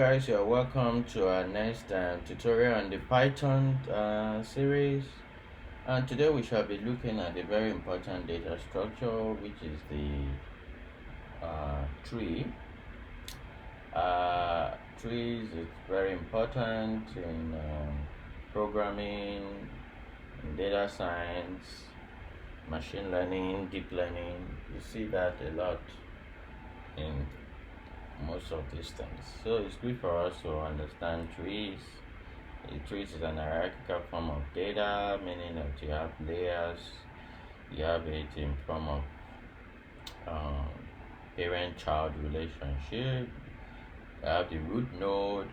Guys, you're welcome to our next tutorial on the Python series. And today we shall be looking at a very important data structure, which is the tree. Trees is very important in programming, in data science, machine learning, deep learning. You see that a lot in most of these things. So it's good for us to understand trees. A tree is an hierarchical form of data, meaning that you have layers. You have it in form of um, parent-child relationship. You have the root node,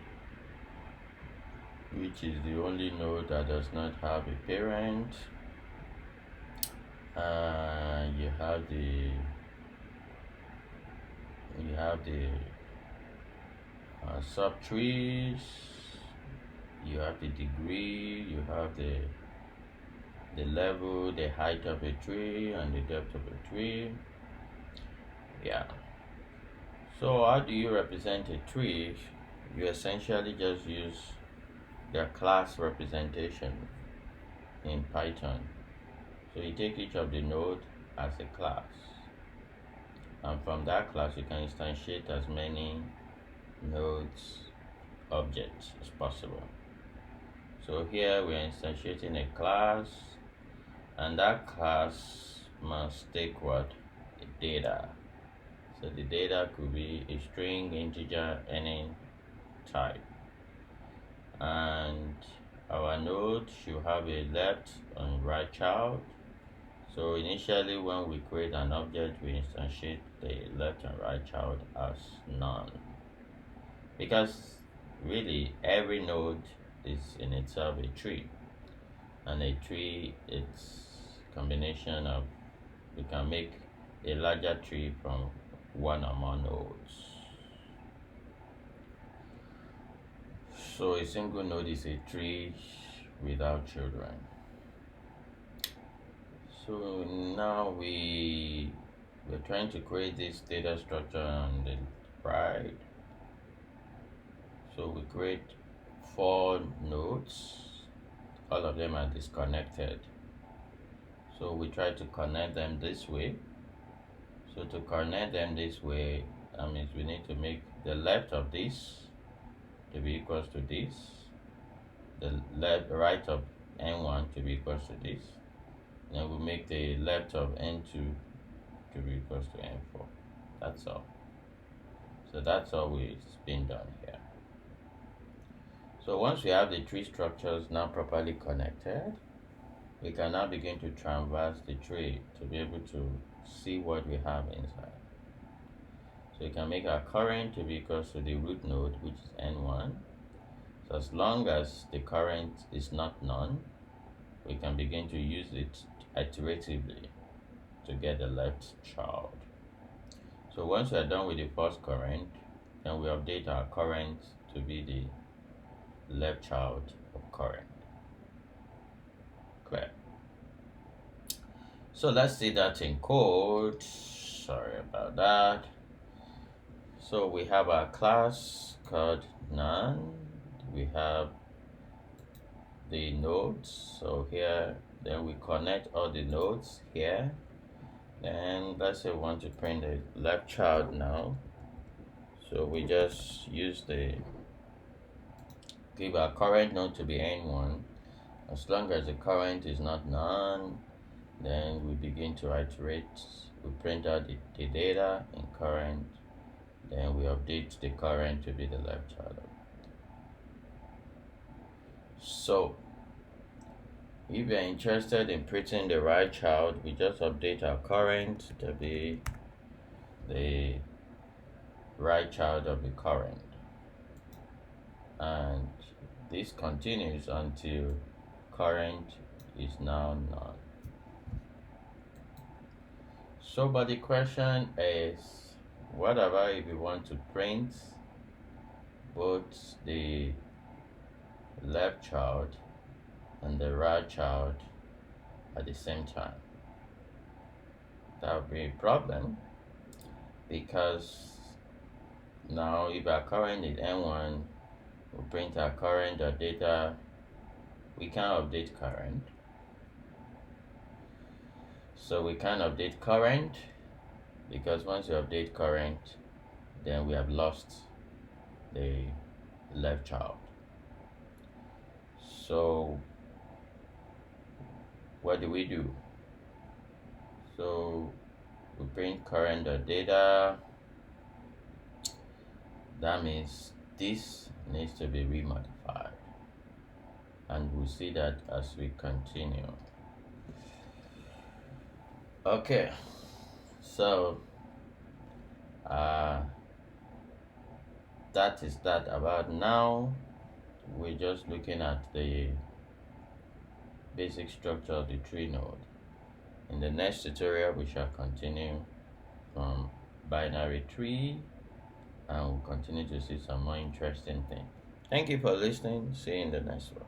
which is the only node that does not have a parent. You have the subtrees. You have the degree. You have the level, the height of a tree, and the depth of a tree. Yeah. So how do you represent a tree? You essentially just use the class representation in Python. So you take each of the node as a class, and from that class you can instantiate as many nodes objects as possible. So here we are instantiating a class, and that class must take what? Data. So the data could be a string, integer, any type. And our node should have a left and right child. So initially when we create an object, we instantiate the left and right child as none. Because really every node is in itself a tree. And a tree, it's combination of, we can make a larger tree from one or more nodes. So a single node is a tree without children. So now we're trying to create this data structure on the right. So we create 4 nodes. All of them are disconnected. So we try to connect them this way. So to connect them this way, that means we need to make the left of this to be equals to this, the right of n1 to be equals to this, then we make the left of n2 to be equals to n4. That's all. So that's all it's been done here. So once we have the tree structures now properly connected, we can now begin to traverse the tree to be able to see what we have inside. So we can make our current to be equals to the root node, which is n1. So as long as the current is not none, we can begin to use it iteratively to get the left child. So once we are done with the first current, then we update our current to be the left child of current. Clear? So let's see that in code. Sorry about that. So we have our class called none. We have the nodes. So here, then we connect all the nodes here. Then let's say we want to print the left child now. So we just use give our current node to be n1. As long as the current is not none, then we begin to iterate. We print out the data in current, then we update the current to be the left child. So if you're interested in printing the right child, we just update our current to be the right child of the current, and this continues until current is now none. So but the question is, what about if we want to print both the left child and the right child at the same time? That would be a problem, because Now if our current is N1, we'll print our current data. We can update current. So we can update current, because once you update current, then we have lost the left child. So what do? So we print current data. That means this needs to be remodified, and we'll see that as we continue. Okay, so that is that about now. We're just looking at the basic structure of the tree node. In the next tutorial, we shall continue from binary tree, and we'll continue to see some more interesting things. Thank you for listening. See you in the next one.